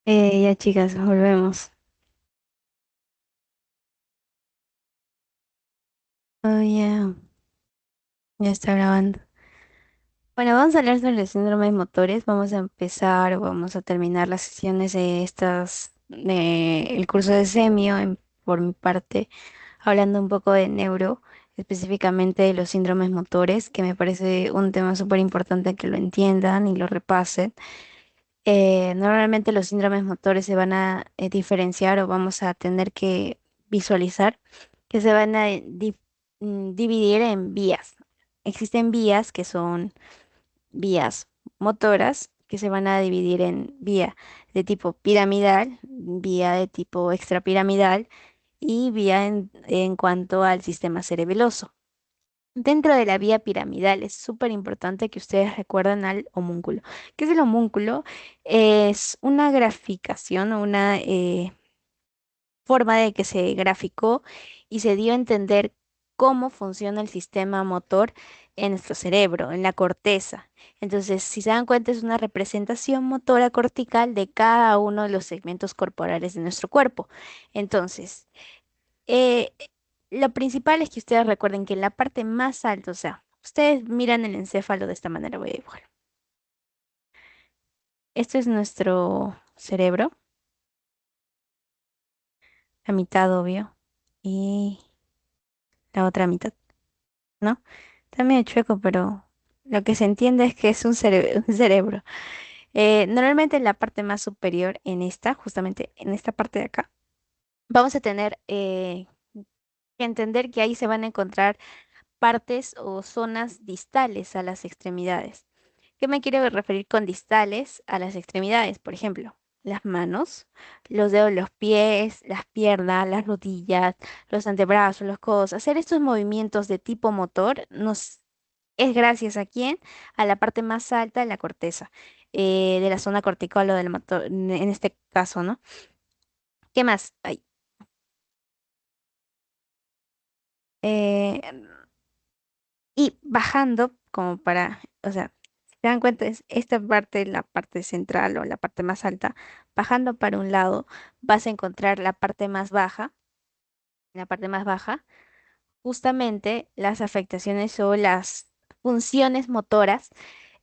Ya chicas, volvemos. Oh, yeah, ya está grabando. Bueno, vamos a hablar sobre los síndromes motores. Vamos a empezar o vamos a terminar las sesiones de el curso de semio por mi parte, hablando un poco de neuro, específicamente de los síndromes motores, que me parece un tema súper importante que lo entiendan y lo repasen. Normalmente los síndromes motores se van a diferenciar o vamos a tener que visualizar que se van a dividir en vías. Existen vías que son vías motoras que se van a dividir en vía de tipo piramidal, vía de tipo extrapiramidal y vía en cuanto al sistema cerebeloso. Dentro de la vía piramidal es súper importante que ustedes recuerden al homúnculo. ¿Qué es el homúnculo? Es una graficación o una forma de que se graficó y se dio a entender cómo funciona el sistema motor en nuestro cerebro, en la corteza. Entonces, si se dan cuenta, es una representación motora cortical de cada uno de los segmentos corporales de nuestro cuerpo. Entonces, eh, lo principal es que ustedes recuerden que en la parte más alta, o sea, ustedes miran el encéfalo de esta manera, voy a dibujar. Esto es nuestro cerebro, la mitad obvio, y la otra mitad, ¿no? También chueco, pero lo que se entiende es que es un cerebro. Normalmente en la parte más superior, en esta, justamente en esta parte de acá, vamos a tener que entender que ahí se van a encontrar partes o zonas distales a las extremidades. ¿Qué me quiero referir con distales a las extremidades? Por ejemplo, las manos, los dedos de los pies, las piernas, las rodillas, los antebrazos, los codos. Hacer estos movimientos de tipo motor nos es gracias a quién? A la parte más alta de la corteza, de la zona cortical o del motor, en este caso, ¿no? ¿Qué más? Ay, eh, y bajando, como para, o sea, si se dan cuenta, es esta parte, la parte central o la parte más alta, bajando para un lado, vas a encontrar la parte más baja, justamente las afectaciones o las funciones motoras,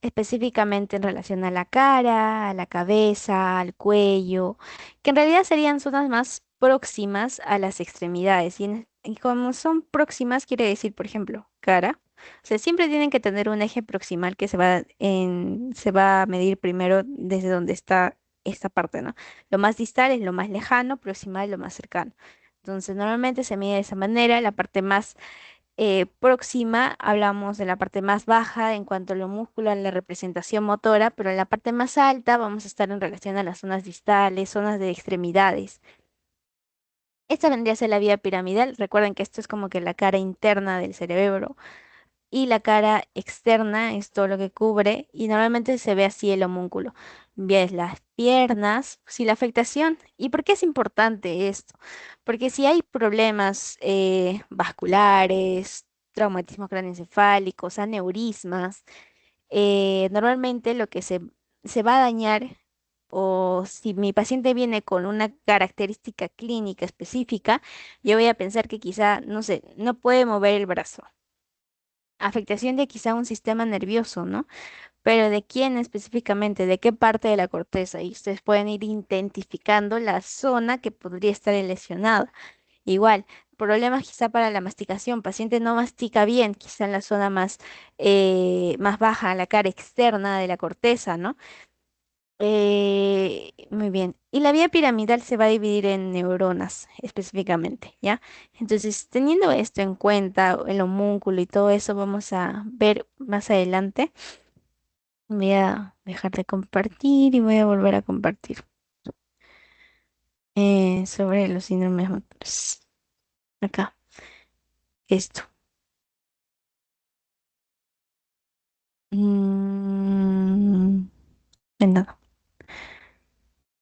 específicamente en relación a la cara, a la cabeza, al cuello, que en realidad serían zonas más próximas a las extremidades. Y como son próximas, quiere decir, por ejemplo, cara. O sea, siempre tienen que tener un eje proximal que se va a medir primero desde donde está esta parte, ¿no? Lo más distal es lo más lejano, proximal lo más cercano. Entonces, normalmente se mide de esa manera. La parte más próxima hablamos de la parte más baja en cuanto a lo muscular, la representación motora, pero en la parte más alta vamos a estar en relación a las zonas distales, zonas de extremidades. Esta vendría a ser la vía piramidal. Recuerden que esto es como que la cara interna del cerebro y la cara externa es todo lo que cubre y normalmente se ve así el homúnculo. Ves las piernas, si la afectación. ¿Y por qué es importante esto? Porque si hay problemas vasculares, traumatismos craneoencefálicos, aneurismas, normalmente se va a dañar o si mi paciente viene con una característica clínica específica, yo voy a pensar que quizá, no sé, no puede mover el brazo, afectación de quizá un sistema nervioso, ¿no? Pero ¿de quién específicamente? ¿De qué parte de la corteza? Y ustedes pueden ir identificando la zona que podría estar lesionada. Igual, problemas quizá para la masticación. Paciente no mastica bien, quizá en la zona más baja, la cara externa de la corteza, ¿no? Muy bien. Y la vía piramidal se va a dividir en neuronas específicamente, ¿ya? Entonces, teniendo esto en cuenta, el homúnculo y todo eso, vamos a ver más adelante. Voy a dejar de compartir y voy a volver a compartir sobre los síndromes motores. Acá, esto. Mm, nada.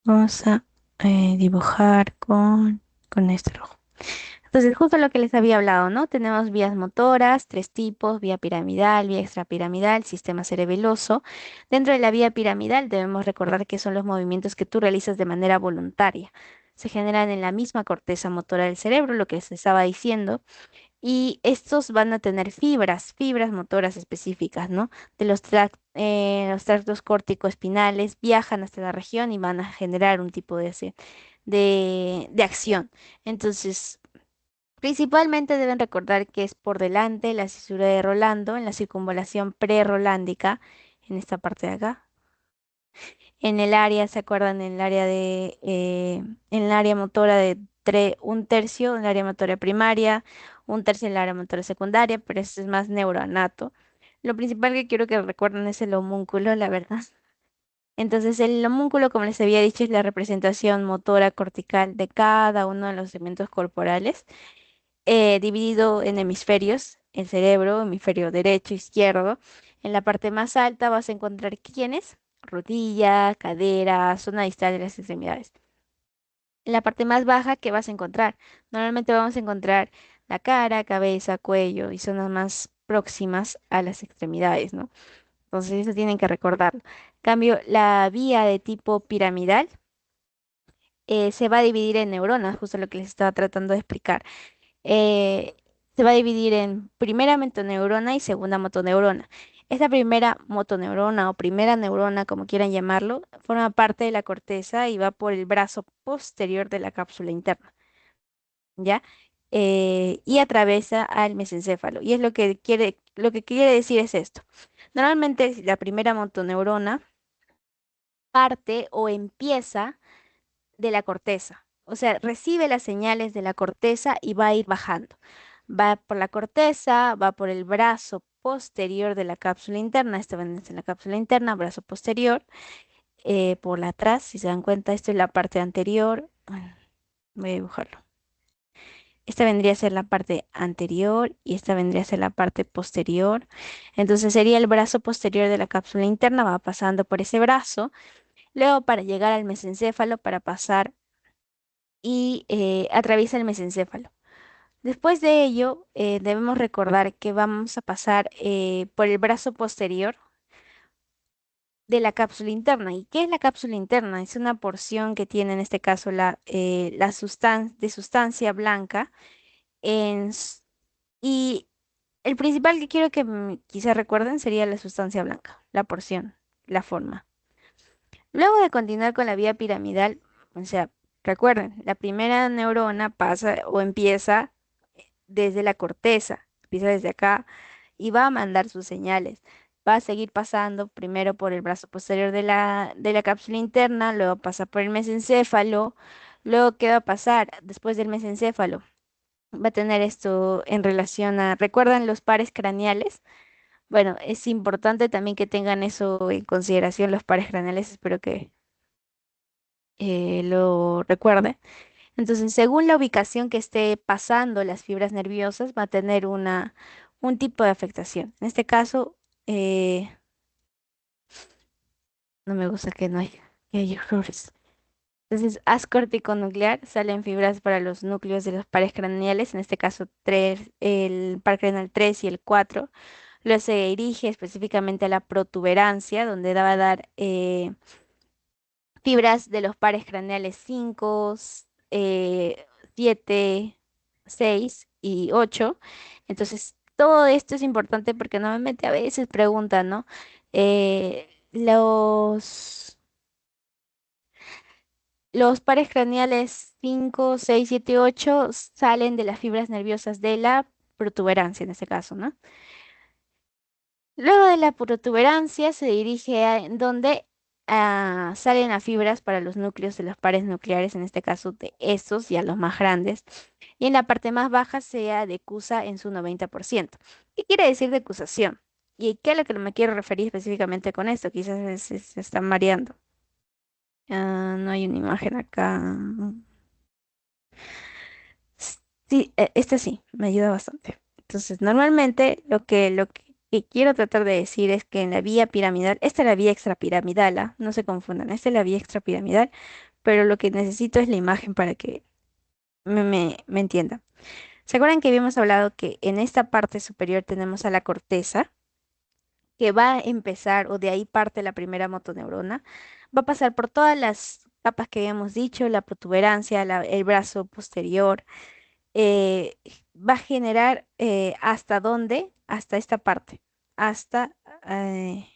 Vamos a dibujar con este rojo. Entonces, justo lo que les había hablado, ¿no? Tenemos vías motoras, tres tipos: vía piramidal, vía extrapiramidal, sistema cerebeloso. Dentro de la vía piramidal debemos recordar que son los movimientos que tú realizas de manera voluntaria. Se generan en la misma corteza motora del cerebro, lo que les estaba diciendo, y estos van a tener fibras motoras específicas, ¿no? De los tractos córtico-espinales, viajan hasta la región y van a generar un tipo de acción. Entonces, principalmente deben recordar que es por delante la cisura de Rolando, en la circunvalación prerolándica, en esta parte de acá. En el área, ¿se acuerdan? En el área motora de un tercio, en el área motora primaria, un tercio en el área motora secundaria, pero eso es más neuroanato. Lo principal que quiero que recuerden es el homúnculo, la verdad. Entonces, el homúnculo, como les había dicho, es la representación motora cortical de cada uno de los segmentos corporales, dividido en hemisferios: el cerebro, hemisferio derecho, izquierdo. En la parte más alta vas a encontrar quiénes: rodilla, cadera, zona distal de las extremidades. En la parte más baja, ¿qué vas a encontrar? Normalmente vamos a encontrar la cara, cabeza, cuello y zonas más próximas a las extremidades, ¿no? Entonces eso tienen que recordarlo. En cambio, la vía de tipo piramidal se va a dividir en neuronas, justo lo que les estaba tratando de explicar. eh, Se va a dividir en primera motoneurona y segunda motoneurona. Esta primera motoneurona o primera neurona, como quieran llamarlo, forma parte de la corteza y va por el brazo posterior de la cápsula interna, ¿ya? Y atraviesa al mesencéfalo. Y es lo que quiere decir es esto. Normalmente la primera motoneurona parte o empieza de la corteza. O sea, recibe las señales de la corteza y va a ir bajando. Va por la corteza, va por el brazo posterior de la cápsula interna. Esta vendría a ser la cápsula interna, brazo posterior, por la atrás. Si se dan cuenta, esto es la parte anterior. Bueno, voy a dibujarlo. Esta vendría a ser la parte anterior y esta vendría a ser la parte posterior. Entonces sería el brazo posterior de la cápsula interna, va pasando por ese brazo. Luego, para llegar al mesencéfalo, para pasar y atraviesa el mesencéfalo. Después de ello, debemos recordar que vamos a pasar por el brazo posterior de la cápsula interna. ¿Y qué es la cápsula interna? Es una porción que tiene en este caso de sustancia blanca. en s- y el principal que quiero que quizá recuerden sería la sustancia blanca, la porción, la forma. Luego de continuar con la vía piramidal, o sea, recuerden, la primera neurona pasa o empieza desde la corteza, empieza desde acá y va a mandar sus señales. Va a seguir pasando primero por el brazo posterior de la cápsula interna, luego pasa por el mesencéfalo, luego ¿qué va a pasar después del mesencéfalo? Va a tener esto en relación a, ¿recuerdan los pares craneales? Bueno, es importante también que tengan eso en consideración, los pares craneales, espero que lo recuerden. Entonces, según la ubicación que esté pasando las fibras nerviosas, va a tener un tipo de afectación. En este caso, no me gusta que haya errores. Entonces, haz corticonuclear, salen fibras para los núcleos de los pares craneales, en este caso el par craneal 3 y el 4. Luego se dirige específicamente a la protuberancia, donde va a dar fibras de los pares craneales 5, 7, 6 y 8. Entonces, todo esto es importante porque normalmente a veces preguntan, ¿no? Eh, los, los pares craneales 5, 6, 7 y 8 salen de las fibras nerviosas de la protuberancia, en este caso, ¿no? Luego de la protuberancia se dirige a en donde salen las fibras para los núcleos de los pares nucleares, en este caso de estos ya los más grandes. Y en la parte más baja se decusa en su 90%. ¿Qué quiere decir decusación? ¿Y qué es lo que me quiero referir específicamente con esto? Quizás se están mareando. No hay una imagen acá. Sí, esta sí, me ayuda bastante. Entonces, normalmente que quiero tratar de decir es que en la vía piramidal, esta es la vía extrapiramidal, ¿ah? No se confundan, esta es la vía extrapiramidal, pero lo que necesito es la imagen para que me entiendan. ¿Se acuerdan que habíamos hablado que en esta parte superior tenemos a la corteza, que va a empezar, o de ahí parte la primera motoneurona? Va a pasar por todas las capas que habíamos dicho, la protuberancia, el brazo posterior, eh, va a generar hasta dónde, hasta esta parte, hasta, eh,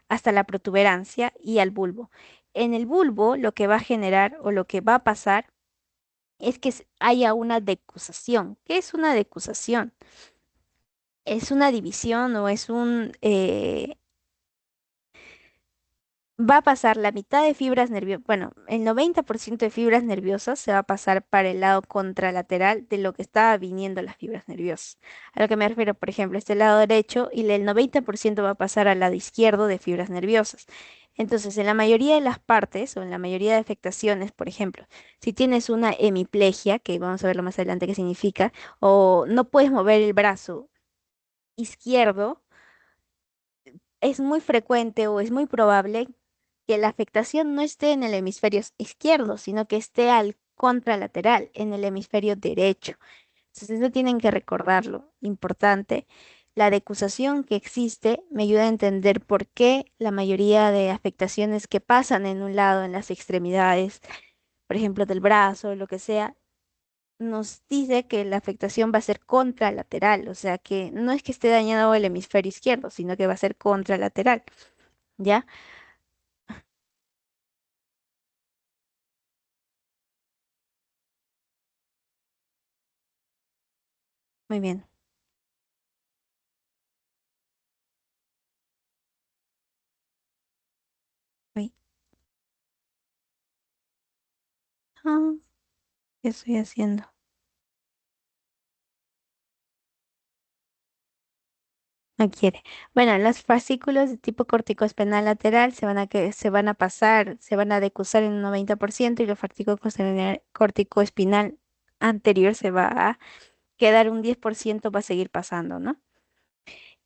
hasta la protuberancia y al bulbo. En el bulbo lo que va a generar o lo que va a pasar es que haya una decusación. ¿Qué es una decusación? Es una división o es va a pasar la mitad de fibras nerviosas, bueno, el 90% de fibras nerviosas se va a pasar para el lado contralateral de lo que estaba viniendo las fibras nerviosas. A lo que me refiero, por ejemplo, este lado derecho y el 90% va a pasar al lado izquierdo de fibras nerviosas. Entonces, en la mayoría de las partes o en la mayoría de afectaciones, por ejemplo, si tienes una hemiplegia, que vamos a verlo más adelante qué significa, o no puedes mover el brazo izquierdo, es muy frecuente o es muy probable que la afectación no esté en el hemisferio izquierdo, sino que esté al contralateral, en el hemisferio derecho. Entonces, eso tienen que recordarlo. Importante. La decusación que existe me ayuda a entender por qué la mayoría de afectaciones que pasan en un lado, en las extremidades, por ejemplo, del brazo, lo que sea, nos dice que la afectación va a ser contralateral, o sea que no es que esté dañado el hemisferio izquierdo, sino que va a ser contralateral. ¿Ya? Muy bien. Uy. Ah, ¿qué estoy haciendo? No quiere. Bueno, los fascículos de tipo corticoespinal lateral se van a pasar, se van a decusar en un 90% y los fascículos corticoespinal anterior se va a quedar un 10%, va a seguir pasando, ¿no?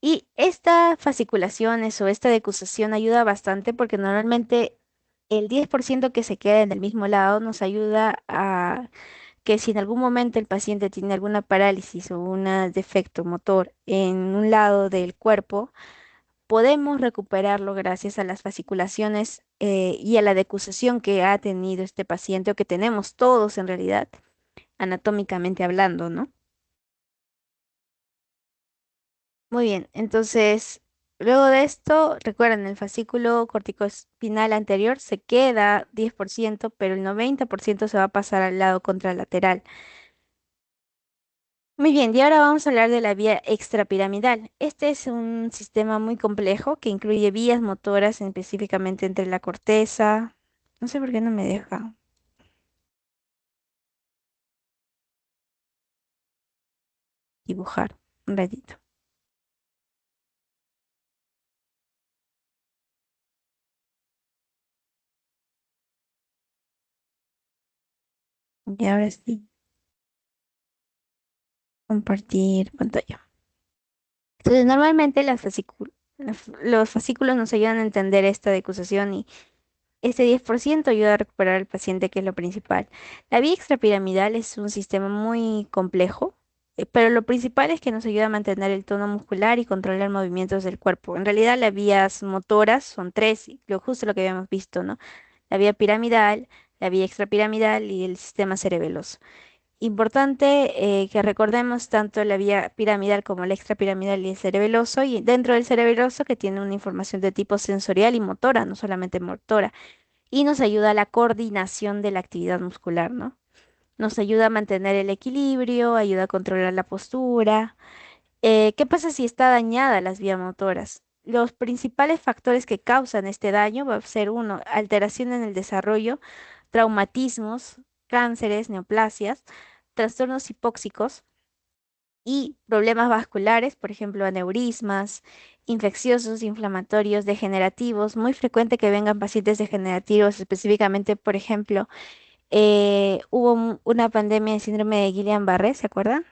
Y esta fasciculaciones o esta decusación ayuda bastante porque normalmente el 10% que se queda en el mismo lado nos ayuda a que si en algún momento el paciente tiene alguna parálisis o un defecto motor en un lado del cuerpo, podemos recuperarlo gracias a las fasciculaciones y a la decusación que ha tenido este paciente o que tenemos todos en realidad, anatómicamente hablando, ¿no? Muy bien, entonces, luego de esto, recuerden, el fascículo corticoespinal anterior se queda 10%, pero el 90% se va a pasar al lado contralateral. Muy bien, y ahora vamos a hablar de la vía extrapiramidal. Este es un sistema muy complejo que incluye vías motoras específicamente entre la corteza. No sé por qué no me deja dibujar un ratito. Y ahora sí, compartir pantalla. Entonces, normalmente los fascículos nos ayudan a entender esta decusación y este 10% ayuda a recuperar al paciente, que es lo principal. La vía extrapiramidal es un sistema muy complejo, pero lo principal es que nos ayuda a mantener el tono muscular y controlar movimientos del cuerpo. En realidad, las vías motoras son tres, y justo lo que habíamos visto, ¿no? La vía piramidal, la vía extrapiramidal y el sistema cerebeloso. Importante que recordemos tanto la vía piramidal como la extrapiramidal y el cerebeloso, y dentro del cerebeloso que tiene una información de tipo sensorial y motora, no solamente motora, y nos ayuda a la coordinación de la actividad muscular, ¿no? Nos ayuda a mantener el equilibrio, ayuda a controlar la postura. ¿Qué pasa si está dañada las vías motoras? Los principales factores que causan este daño va a ser uno, alteración en el desarrollo, traumatismos, cánceres, neoplasias, trastornos hipóxicos y problemas vasculares, por ejemplo, aneurismas, infecciosos, inflamatorios, degenerativos. Muy frecuente que vengan pacientes degenerativos, específicamente, por ejemplo, hubo una pandemia de síndrome de Guillain-Barré, ¿se acuerdan?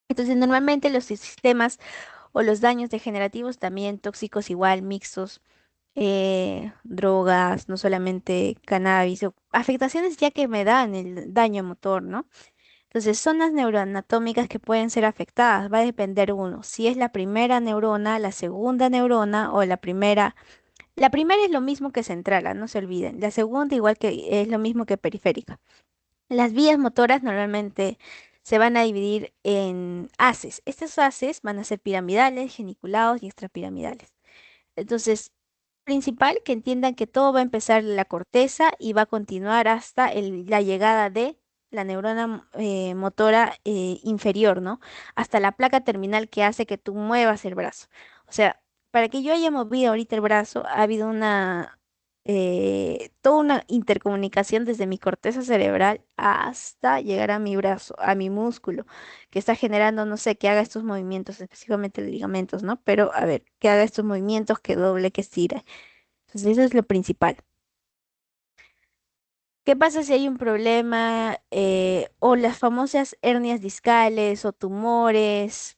Entonces, normalmente los sistemas o los daños degenerativos también tóxicos igual, mixtos. drogas, no solamente cannabis, o afectaciones ya que me dan el daño motor, ¿no? Entonces, zonas neuroanatómicas que pueden ser afectadas, va a depender uno, si es la primera neurona, la segunda neurona o la primera. La primera es lo mismo que central, no se olviden. La segunda igual que es lo mismo que periférica. Las vías motoras normalmente se van a dividir en haces. Estos haces van a ser piramidales, geniculados y extrapiramidales. Entonces, principal que entiendan que todo va a empezar en la corteza y va a continuar hasta la llegada de la neurona motora inferior, ¿no? Hasta la placa terminal que hace que tú muevas el brazo. O sea, para que yo haya movido ahorita el brazo, ha habido toda una intercomunicación desde mi corteza cerebral hasta llegar a mi brazo, a mi músculo que está generando, no sé, que haga estos movimientos, específicamente de ligamentos, ¿no? Pero a ver, que haga estos movimientos, que doble, que estire. Entonces, eso es lo principal. ¿Qué pasa si hay un problema o las famosas hernias discales o tumores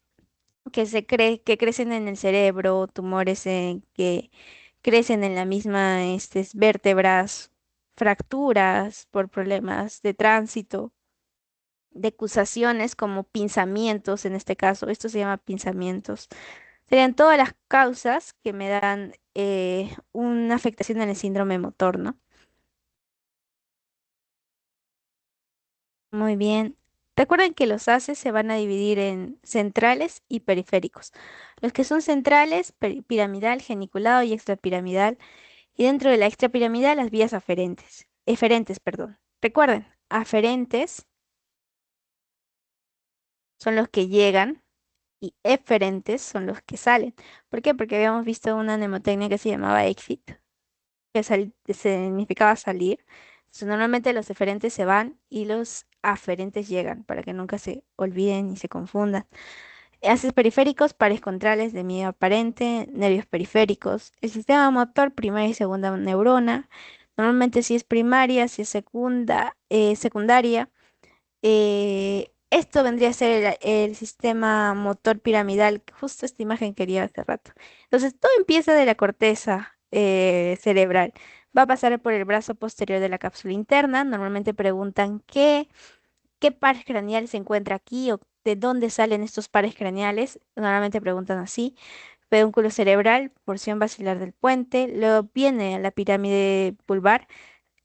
que crecen en el cerebro, tumores que crecen en la misma vértebras, fracturas por problemas de tránsito, decusaciones como pinzamientos en este caso, esto se llama pinzamientos? Serían todas las causas que me dan una afectación en el síndrome motor, ¿no? Muy bien. Recuerden que los haces se van a dividir en centrales y periféricos. Los que son centrales, piramidal, geniculado y extrapiramidal. Y dentro de la extrapiramidal, las vías aferentes. Eferentes, perdón. Recuerden, aferentes son los que llegan y eferentes son los que salen. ¿Por qué? Porque habíamos visto una mnemotecnia que se llamaba exit, que significaba salir. Entonces, normalmente los eferentes se van y los aferentes llegan, para que nunca se olviden y se confundan. Haces periféricos, pares contrales de miedo aparente, nervios periféricos. El sistema motor, primera y segunda neurona. Normalmente si es primaria, si es secundaria. Esto vendría a ser el sistema motor piramidal, que justo esta imagen quería hace rato. Entonces, todo empieza de la corteza cerebral. Va a pasar por el brazo posterior de la cápsula interna. Normalmente preguntan qué pares craneal se encuentra aquí o de dónde salen estos pares craneales. Normalmente preguntan así. Pedúnculo cerebral, porción basilar del puente. Luego viene la pirámide pulvar.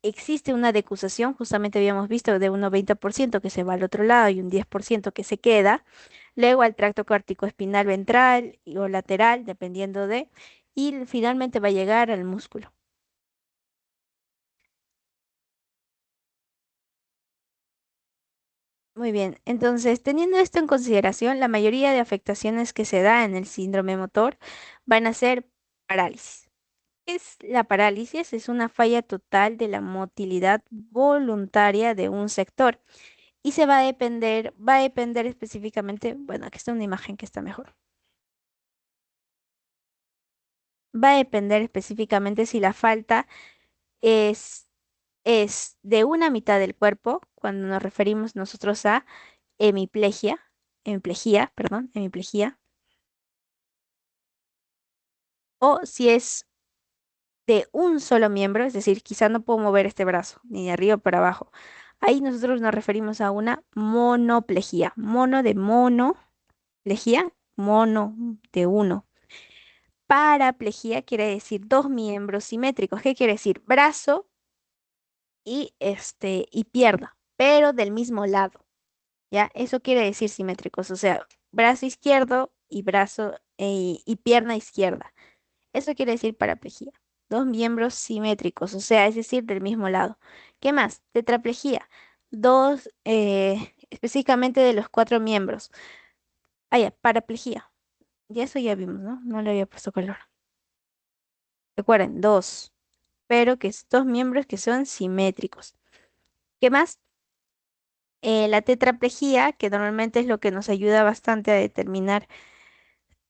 Existe una decusación, justamente habíamos visto de un 90% que se va al otro lado y un 10% que se queda. Luego al tracto espinal ventral o lateral, dependiendo de. Y finalmente va a llegar al músculo. Muy bien, entonces teniendo esto en consideración, la mayoría de afectaciones que se da en el síndrome motor van a ser parálisis. Es la parálisis, es una falla total de la motilidad voluntaria de un sector y va a depender específicamente, bueno, aquí está una imagen que está mejor. Va a depender específicamente si la falta es, es de una mitad del cuerpo, cuando nos referimos nosotros a hemiplegia, o si es de un solo miembro, es decir, quizá no puedo mover este brazo, ni de arriba para abajo. Ahí nosotros nos referimos a una monoplejía. Mono de mono, plejía, mono de uno. Paraplejía quiere decir dos miembros simétricos. ¿Qué quiere decir? Brazo y pierna, pero del mismo lado. ¿Ya? Eso quiere decir simétricos, o sea, brazo izquierdo y brazo y pierna izquierda. Eso quiere decir paraplejía. Dos miembros simétricos, o sea, es decir, del mismo lado. ¿Qué más? Tetraplejía. Dos, específicamente de los cuatro miembros. Ah, ya, paraplejía. Y eso ya vimos, ¿no? No le había puesto color. Recuerden, dos, pero que es dos miembros que son simétricos. ¿Qué más? La tetraplejía, que normalmente es lo que nos ayuda bastante a determinar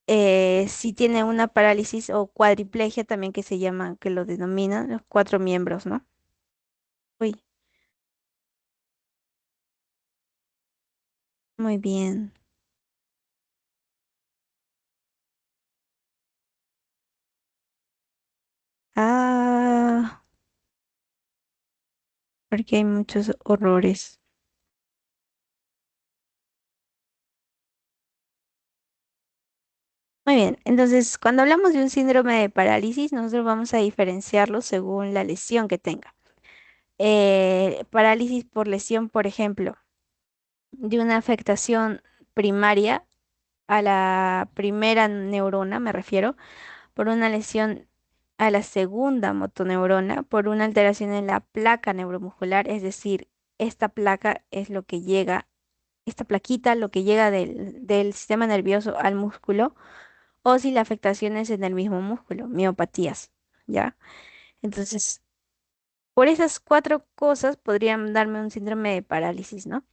si tiene una parálisis o cuadriplegia también que se llama, que lo denominan los cuatro miembros, ¿no? Uy, muy bien. Ah, porque hay muchos horrores. Muy bien, entonces cuando hablamos de un síndrome de parálisis, nosotros vamos a diferenciarlo según la lesión que tenga. Parálisis por lesión, por ejemplo, de una afectación primaria a la primera neurona, me refiero, por una lesión a la segunda motoneurona, por una alteración en la placa neuromuscular, es decir, esta placa es lo que llega, esta plaquita, lo que llega del sistema nervioso al músculo, o si la afectación es en el mismo músculo, miopatías, ¿ya? Entonces, por esas cuatro cosas podrían darme un síndrome de parálisis, ¿no?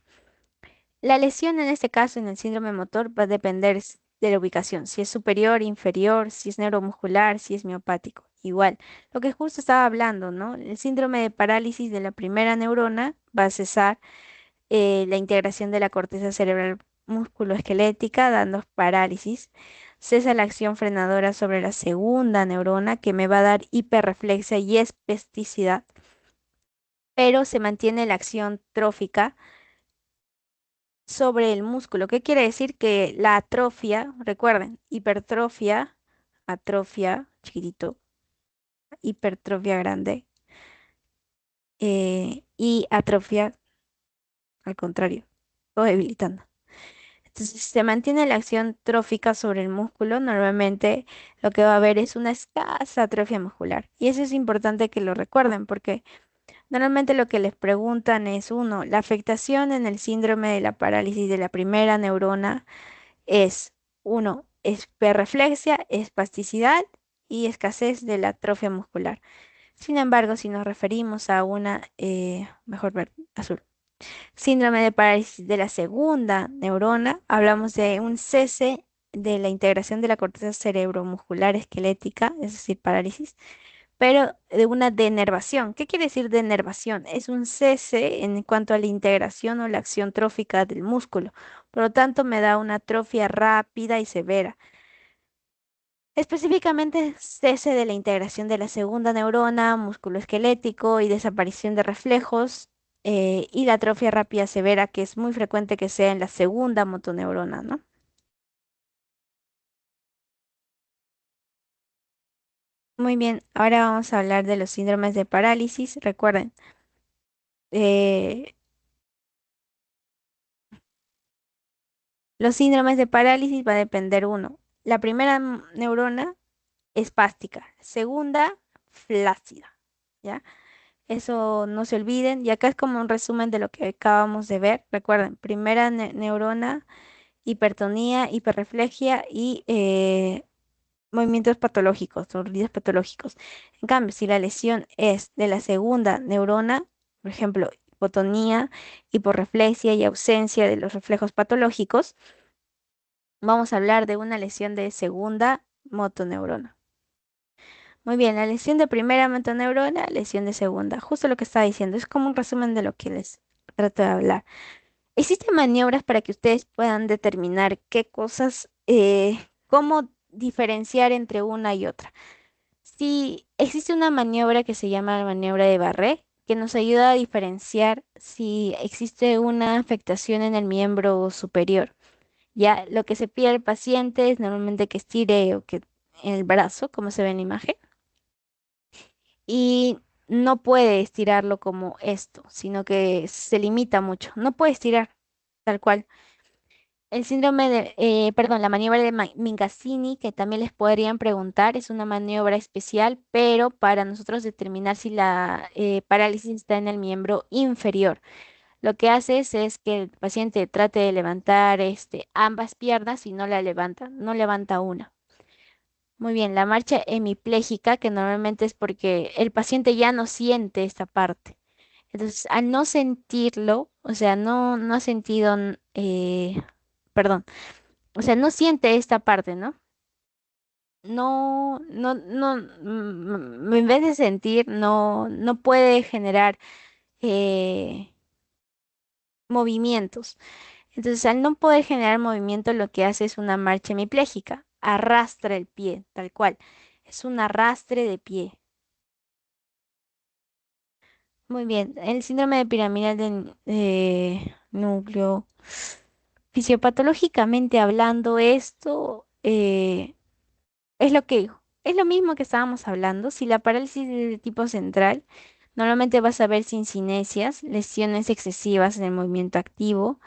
La lesión en este caso, en el síndrome motor, va a depender de la ubicación, si es superior, inferior, si es neuromuscular, si es miopático. Igual, lo que justo estaba hablando, ¿no? El síndrome de parálisis de la primera neurona va a cesar la integración de la corteza cerebral musculoesquelética, dando parálisis. Cesa la acción frenadora sobre la segunda neurona, que me va a dar hiperreflexia y espasticidad, pero se mantiene la acción trófica sobre el músculo. ¿Qué quiere decir? Que la atrofia, recuerden, hipertrofia, atrofia chiquitito, hipertrofia grande, y atrofia al contrario, todo debilitando. Entonces, si se mantiene la acción trófica sobre el músculo, normalmente lo que va a haber es una escasa atrofia muscular. Y eso es importante que lo recuerden porque normalmente lo que les preguntan es, uno, la afectación en el síndrome de la parálisis de la primera neurona es, uno, hiperreflexia, espasticidad y escasez de la atrofia muscular. Sin embargo, si nos referimos a una, mejor ver, azul, síndrome de parálisis de la segunda neurona, hablamos de un cese de la integración de la corteza cerebromuscular esquelética, es decir, parálisis, pero de una denervación. ¿Qué quiere decir denervación? Es un cese en cuanto a la integración o la acción trófica del músculo. Por lo tanto, me da una atrofia rápida y severa. Específicamente, cese de la integración de la segunda neurona, músculo esquelético y desaparición de reflejos, y la atrofia rápida severa, que es muy frecuente que sea en la segunda motoneurona, ¿no? Muy bien, ahora vamos a hablar de los síndromes de parálisis. Recuerden, eh, los síndromes de parálisis va a depender uno. La primera neurona espástica, segunda flácida, ¿ya? Eso no se olviden. Y acá es como un resumen de lo que acabamos de ver. Recuerden, primera neurona, hipertonía, hiperreflejia y movimientos patológicos, o ruidos patológicos. En cambio, si la lesión es de la segunda neurona, por ejemplo, hipotonía, hiporreflexia y ausencia de los reflejos patológicos, vamos a hablar de una lesión de segunda motoneurona. Muy bien, la lesión de primera motoneurona, lesión de segunda. Justo lo que estaba diciendo, es como un resumen de lo que les trato de hablar. Existen maniobras para que ustedes puedan determinar qué cosas, cómo diferenciar entre una y otra. Si existe una maniobra que se llama la maniobra de Barré, que nos ayuda a diferenciar si existe una afectación en el miembro superior. Ya lo que se pide al paciente es normalmente que estire o que en el brazo, como se ve en la imagen, y no puede estirarlo como esto, sino que se limita mucho. No puede estirar tal cual. El síndrome de, perdón, la maniobra de Mingazzini, que también les podrían preguntar, es una maniobra especial, pero para nosotros determinar si la parálisis está en el miembro inferior. Lo que haces es que el paciente trate de levantar ambas piernas y no la levanta, no levanta una. Muy bien, la marcha hemipléjica, que normalmente es porque el paciente ya no siente esta parte. Entonces, al no sentirlo, o sea, no ha sentido, perdón, o sea, no siente esta parte, ¿no? En vez de sentir, no puede generar eh, movimientos. Entonces, al no poder generar movimiento, lo que hace es una marcha hemipléjica, arrastra el pie, tal cual. Es un arrastre de pie. Muy bien. El síndrome de piramidal del núcleo. Fisiopatológicamente hablando, esto es lo que es lo mismo que estábamos hablando. Si la parálisis es de tipo central, normalmente vas a ver cincinesias, lesiones excesivas en el movimiento activo.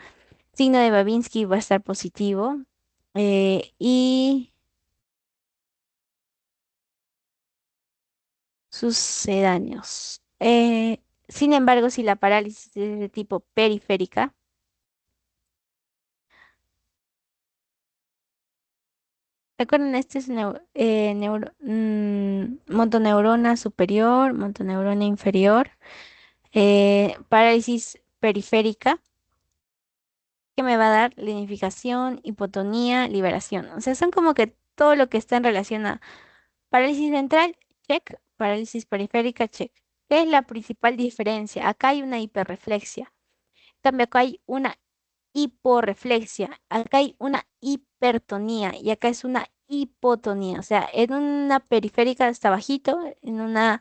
Signo de Babinski va a estar positivo. Y sucedáneos. Sin embargo, si la parálisis es de tipo periférica, recuerden, este es motoneurona superior, motoneurona inferior, parálisis periférica, que me va a dar linificación, hipotonía, liberación. O sea, son como que todo lo que está en relación a parálisis central, check, parálisis periférica, check. ¿Qué es la principal diferencia? Acá hay una hiperreflexia. En cambio, acá hay una hiporreflexia. Acá hay una hipertonía y acá es una hipotonía. O sea, en una periférica está bajito, en una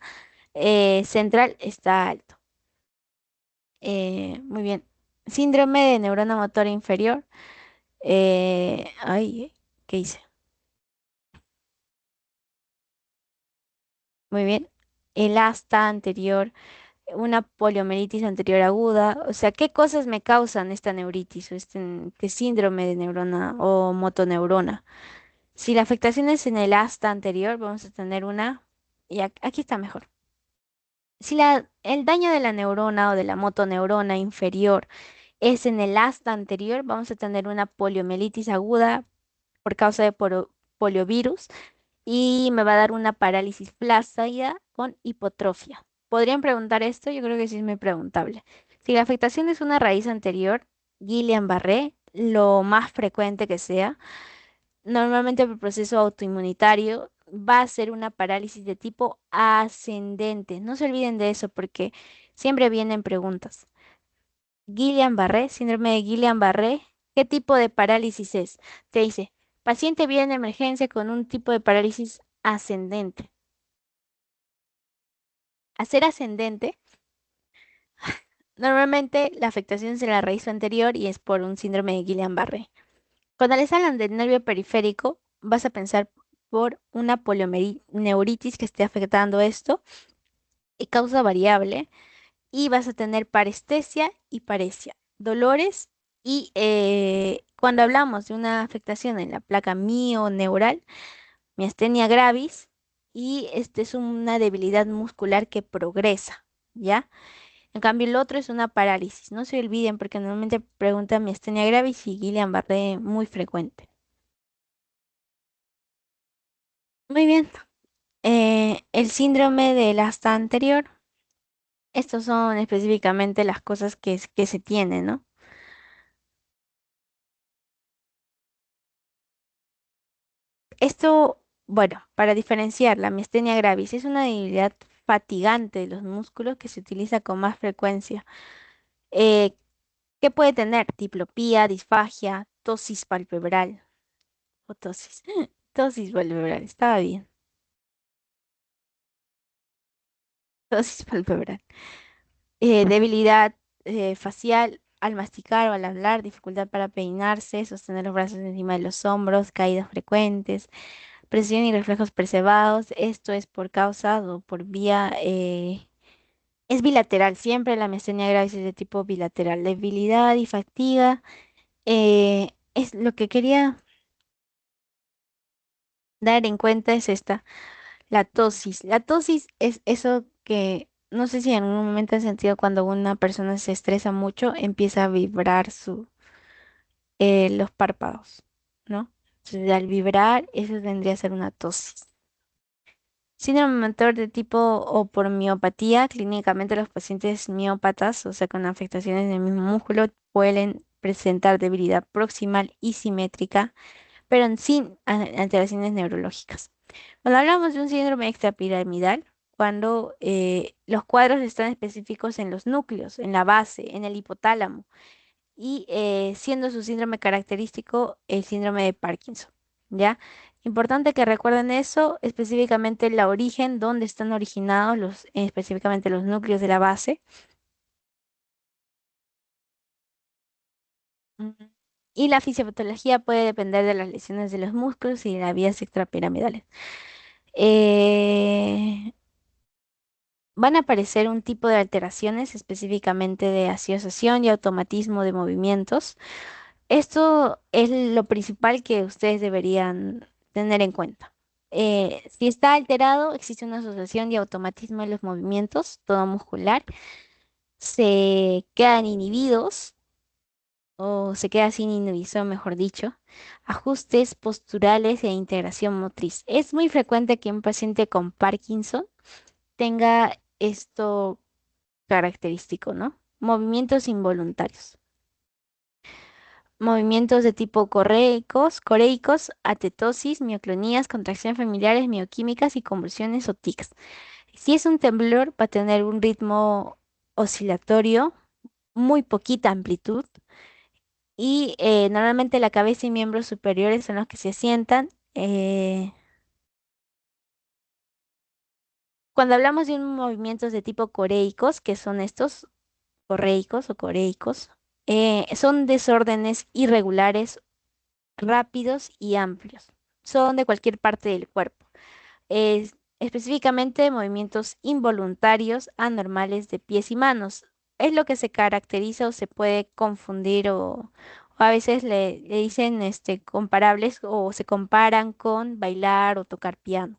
central está alto. Muy bien. Síndrome de neurona motora inferior. Ay, ¿qué hice? Muy bien. El asta anterior, una poliomielitis anterior aguda. O sea, ¿qué cosas me causan esta neuritis o este síndrome de neurona o motoneurona? Si la afectación es en el asta anterior, vamos a tener una, y aquí está mejor. Si el daño de la neurona o de la motoneurona inferior es en el asta anterior, vamos a tener una poliomielitis aguda por causa de poliovirus y me va a dar una parálisis flácida con hipotrofia. ¿Podrían preguntar esto? Yo creo que sí es muy preguntable. Si la afectación es una raíz anterior, Guillain-Barré, lo más frecuente que sea, normalmente por proceso autoinmunitario, va a ser una parálisis de tipo ascendente. No se olviden de eso porque siempre vienen preguntas. Guillain-Barré, síndrome de Guillain-Barré, ¿qué tipo de parálisis es? Te dice, paciente viene en emergencia con un tipo de parálisis ascendente. A ser ascendente, normalmente la afectación es en la raíz anterior y es por un síndrome de Guillain-Barré. Cuando les hablan del nervio periférico, vas a pensar por una polioneuritis que esté afectando esto y causa variable y vas a tener parestesia y paresia, dolores y cuando hablamos de una afectación en la placa mioneural, miastenia gravis y este es una debilidad muscular que progresa, ¿ya? En cambio, el otro es una parálisis. No se olviden porque normalmente preguntan miastenia gravis y Guillain-Barré muy frecuente. Muy bien. El síndrome del asta anterior. Estos son específicamente las cosas que se tienen, ¿no? Esto, bueno, para diferenciar, la miastenia gravis es una debilidad fatigante de los músculos que se utiliza con más frecuencia. Eh, ¿Qué puede tener? Diplopía, disfagia, tosis palpebral o tosis. Tosis palpebral, estaba bien. Tosis palpebral. Debilidad facial al masticar o al hablar, dificultad para peinarse, sostener los brazos encima de los hombros, caídas frecuentes, presión y reflejos percebados. Esto es por causa o por vía, es bilateral, siempre la miastenia gravis es de tipo bilateral. Debilidad y fatiga, es lo que quería dar en cuenta es esta, la tosis. La tosis es eso que no sé si en algún momento has sentido cuando una persona se estresa mucho, empieza a vibrar los párpados, ¿no? Entonces, al vibrar, eso tendría que ser una tosis. Síndrome motor de tipo o por miopatía, clínicamente los pacientes miópatas, o sea, con afectaciones del mismo músculo, pueden presentar debilidad proximal y simétrica, pero sin alteraciones neurológicas. Cuando hablamos de un síndrome extrapiramidal, cuando los cuadros están específicos en los núcleos, en la base, en el hipotálamo, y siendo su síndrome característico el síndrome de Parkinson, ¿ya? Importante que recuerden eso, específicamente la origen, dónde están originados específicamente los núcleos de la base. Mm. Y la fisiopatología puede depender de las lesiones de los músculos y de las vías extrapiramidales. Eh, Van a aparecer un tipo de alteraciones, específicamente de asociación y automatismo de movimientos. Esto es lo principal que ustedes deberían tener en cuenta. Si está alterado, existe una asociación y automatismo de los movimientos, todo muscular. Se quedan inhibidos o se queda sin inhibición, mejor dicho. Ajustes posturales e integración motriz. Es muy frecuente que un paciente con Parkinson tenga esto característico, ¿no? Movimientos involuntarios. Movimientos de tipo coreicos, atetosis, mioclonías, contracciones familiares, mioquímicas y convulsiones o tics. Si es un temblor, va a tener un ritmo oscilatorio, muy poquita amplitud y normalmente la cabeza y miembros superiores son los que se asientan. Cuando hablamos de un movimientos de tipo coreicos, que son estos correicos o coreicos, son desórdenes irregulares, rápidos y amplios. Son de cualquier parte del cuerpo. Específicamente movimientos involuntarios anormales de pies y manos. Es lo que se caracteriza o se puede confundir o a veces le dicen comparables o se comparan con bailar o tocar piano.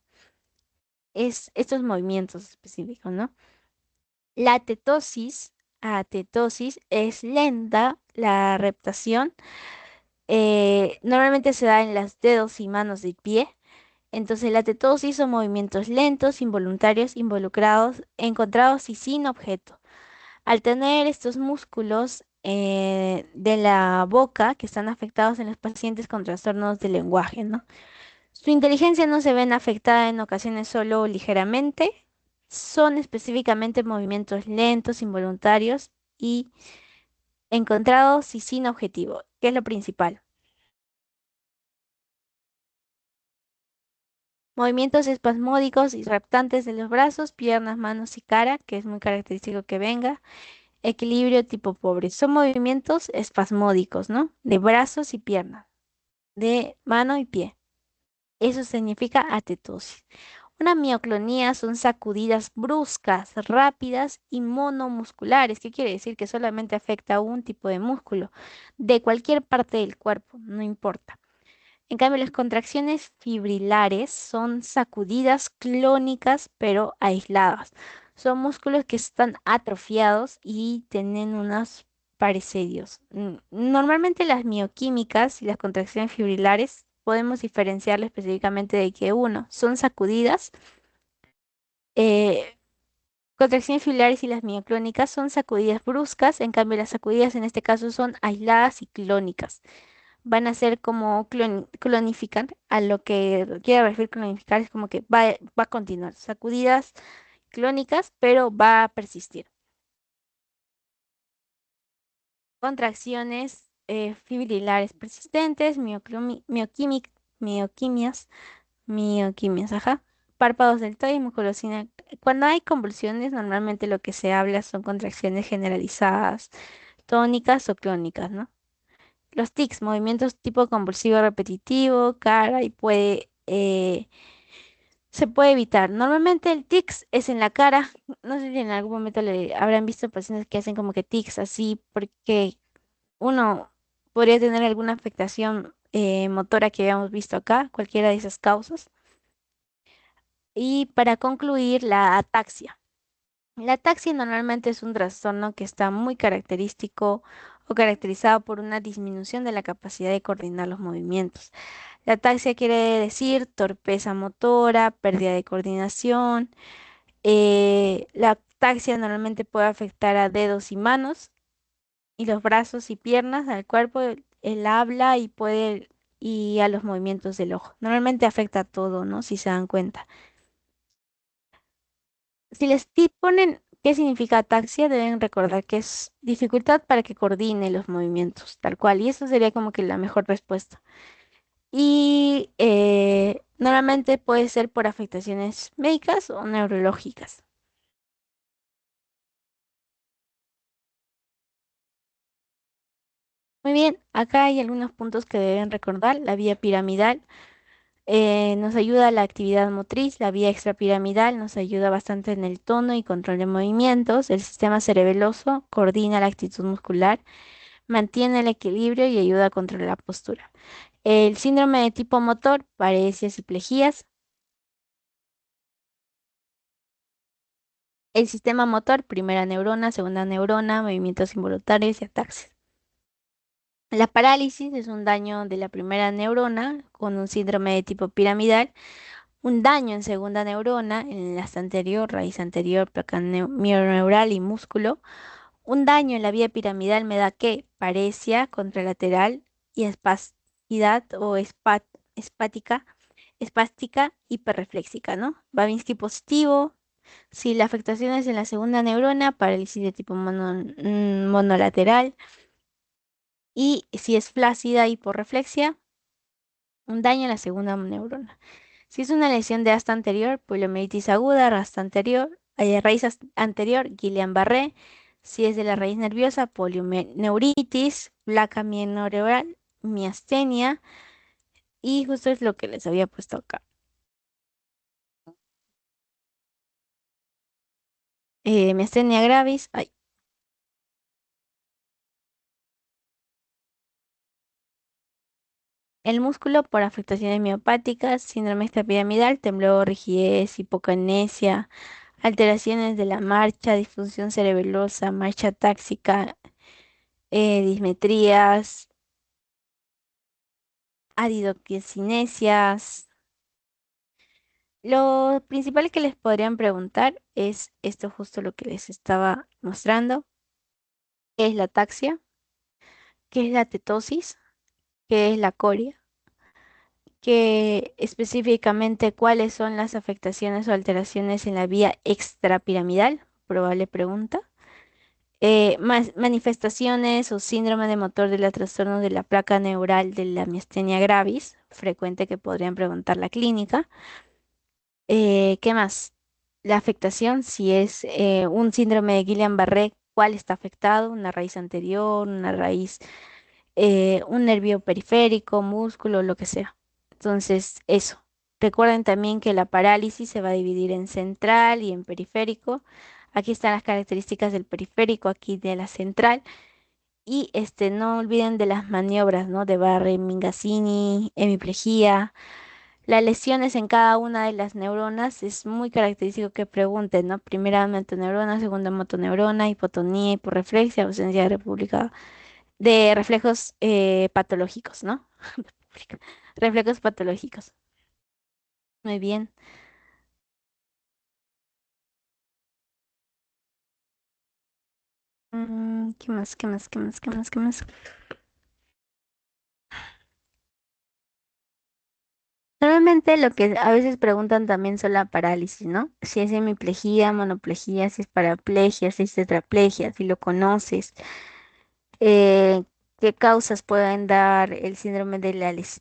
Es estos movimientos específicos, ¿no? La atetosis es lenta, la reptación normalmente se da en los dedos y manos del pie. Entonces, la tetosis son movimientos lentos, involuntarios, involucrados, encontrados y sin objeto. Al tener estos músculos de la boca que están afectados en los pacientes con trastornos del lenguaje, ¿no? Su inteligencia no se ven afectada en ocasiones solo ligeramente. Son específicamente movimientos lentos, involuntarios y encontrados y sin objetivo, que es lo principal. Movimientos espasmódicos y reptantes de los brazos, piernas, manos y cara, que es muy característico que venga. Equilibrio tipo pobre. Son movimientos espasmódicos, ¿no? De brazos y piernas, de mano y pie. Eso significa atetosis. Una mioclonía son sacudidas bruscas, rápidas y monomusculares. ¿Qué quiere decir? Que solamente afecta a un tipo de músculo, de cualquier parte del cuerpo, no importa. En cambio, las contracciones fibrilares son sacudidas clónicas pero aisladas. Son músculos que están atrofiados y tienen unos parecidos. Normalmente las mioquímicas y las contracciones fibrilares podemos diferenciarlo específicamente de que uno son sacudidas, eh, contracciones fibrilares y las mioclónicas son sacudidas bruscas, en cambio las sacudidas en este caso son aisladas y clónicas. Van a ser como clonifican, a lo que quiere referir clonificar es como que va a continuar, sacudidas clónicas, pero va a persistir. Contracciones fibrilares persistentes, mioquimias, mioquimias, ajá. Párpados deltoides y mucolocina. Cuando hay convulsiones, normalmente lo que se habla son contracciones generalizadas, tónicas o clónicas, ¿no? Los tics, movimientos tipo convulsivo repetitivo, cara y se puede evitar. Normalmente el tics es en la cara. No sé si en algún momento le habrán visto pacientes que hacen como que tics así porque uno podría tener alguna afectación motora que habíamos visto acá, cualquiera de esas causas. Y para concluir, la ataxia. La ataxia normalmente es un trastorno que está muy característico o caracterizado por una disminución de la capacidad de coordinar los movimientos. La ataxia quiere decir torpeza motora, pérdida de coordinación. La ataxia normalmente puede afectar a dedos y manos y los brazos y piernas, al cuerpo, el habla y a los movimientos del ojo. Normalmente afecta a todo, ¿no? Si se dan cuenta. Si ponen qué significa ataxia, deben recordar que es dificultad para que coordine los movimientos, tal cual. Y eso sería como que la mejor respuesta. y normalmente puede ser por afectaciones médicas o neurológicas. Muy bien, acá hay algunos puntos que deben recordar. La vía piramidal nos ayuda a la actividad motriz, la vía extrapiramidal nos ayuda bastante en el tono y control de movimientos, el sistema cerebeloso coordina la actitud muscular, mantiene el equilibrio y ayuda a controlar la postura. El síndrome de tipo motor, paresias y plejías. El sistema motor, primera neurona, segunda neurona, movimientos involuntarios y ataxias. La parálisis es un daño de la primera neurona con un síndrome de tipo piramidal, un daño en segunda neurona, en el enlace anterior, raíz anterior, placa neural y músculo. Un daño en la vía piramidal me da que paresia contralateral y espasticidad o espática, espástica hiperreflexica, ¿no? Babinski positivo. Si la afectación es en la segunda neurona, parálisis de tipo monolateral. Y si es flácida hiporreflexia, un daño en la segunda neurona. Si es una lesión de asta anterior, poliomielitis aguda, asta anterior, raíz anterior, Guillain-Barré. Si es de la raíz nerviosa, polioneuritis, placa mieloneural, miastenia. Y justo es lo que les había puesto acá. Miastenia gravis. Ay, el músculo por afectaciones miopáticas, síndrome extrapiramidal, temblor, rigidez, hipokinesia, alteraciones de la marcha, disfunción cerebelosa, marcha táxica, dismetrías, aridoquinesias. Lo principal que les podrían preguntar es esto justo lo que les estaba mostrando. ¿Qué es la ataxia? ¿Qué es la tetosis? ¿Qué es la coria? ¿Qué específicamente cuáles son las afectaciones o alteraciones en la vía extrapiramidal? Probable pregunta. Manifestaciones o síndrome de motor de la trastorno de la placa neural de la miastenia gravis, frecuente que podrían preguntar la clínica. ¿Qué más? La afectación, si es un síndrome de Guillain-Barré, ¿cuál está afectado? Una raíz anterior, una raíz, un nervio periférico, músculo, lo que sea. Entonces, eso. Recuerden también que la parálisis se va a dividir en central y en periférico. Aquí están las características del periférico, aquí de la central. Y no olviden de las maniobras, ¿no? De Barre, Mingazzini, hemiplegia. Las lesiones en cada una de las neuronas es muy característico que pregunten, ¿no? Primera motoneurona, segunda motoneurona, hipotonía, hiporreflexia, ausencia de de reflejos patológicos, ¿no? Reflejos patológicos. Muy bien. ¿Qué más? ¿Qué más? ¿Qué más? ¿Qué más? ¿Qué más? Normalmente lo que a veces preguntan también son la parálisis, ¿no? Si es hemiplegia, monoplegia, si es paraplegia, si es tetraplegia, si lo conoces. eh, ¿Qué causas pueden dar el síndrome de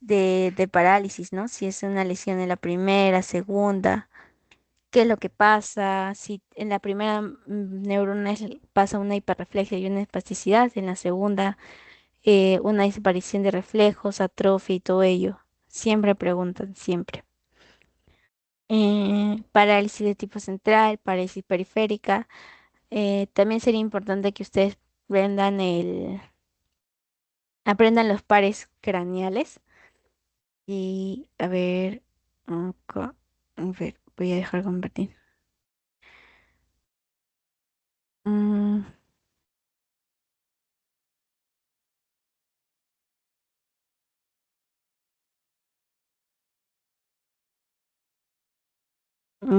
de parálisis, ¿no? Si es una lesión en la primera, segunda, ¿qué es lo que pasa? Si en la primera neurona pasa una hiperreflexia y una espasticidad, en la segunda una desaparición de reflejos, atrofia y todo ello. Siempre preguntan, siempre. Parálisis de tipo central, parálisis periférica. También sería importante que ustedes aprendan aprendan los pares craneales. Y a ver, a ver, voy a dejar compartir. Mm,